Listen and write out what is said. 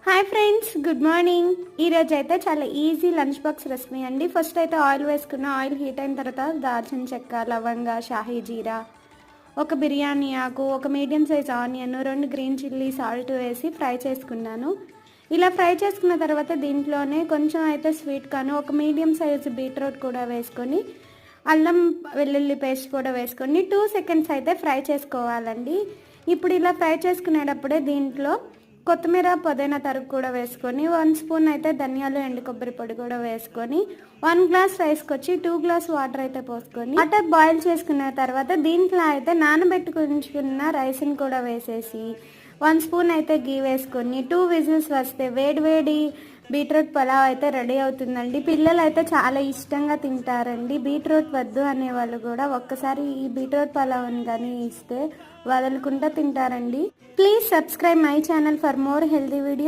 Hi friends, good morning. ఈరోజు అయితే చాలా ఈజీ లంచ్ బాక్స్ రెసిపీ అండి. ఫస్ట్ అయితే ఆయిల్ వేసుకున్న. ఆయిల్ హీట్ అయిన తర్వాత దాల్చిన చెక్క, లవంగ, షాహీ జీరా, ఒక బిర్యానీ ఆకు, ఒక medium size onion, 2 green chilli, salt వేసి ఫ్రై చేసుకున్నాను. ఇలా ఫ్రై చేసుకున్న తర్వాత దీంట్లోనే కొంచెం అయితే స్వీట్ కార్న్, ఒక మీడియం సైజ్ బీట్రూట్ కూడా వేసుకొని, అల్లం వెల్లుల్లి పేస్ట్ కూడా వేసుకొని 2 సెకండ్స్ అయితే ఫ్రై చేసుకోవాలండి. ఇప్పుడు ఇలా ఫ్రై చేసుకునేటప్పుడే దీంట్లో కొత్తిమీర, పుదీనా తరుగు కూడా వేసుకొని 1 స్పూన్ అయితే ధనియాలు, ఎండు కొబ్బరి పొడి కూడా వేసుకొని 1 గ్లాస్ రైస్కి వచ్చి 2 గ్లాస్ వాటర్ అయితే పోసుకొని వాటర్ బాయిల్ చేసుకున్న తర్వాత దీంట్లో అయితే నానబెట్టుకుంటున్న రైస్ని కూడా వేసేసి 1 స్పూన్ అయితే గీ వేసుకొని 2 విజిల్స్ వస్తే వేడి బీట్రూట్ పలావ్ అయితే రెడీ అవుతుందండి. పిల్లలు అయితే చాలా ఇష్టంగా తింటారండి. బీట్రూట్ వద్దు అనే వాళ్ళు కూడా ఒక్కసారి ఈ బీట్రూట్ పలావ్ని కానీ ఇస్తే వదలకుండా తింటారండి. Please subscribe my channel for more healthy videos.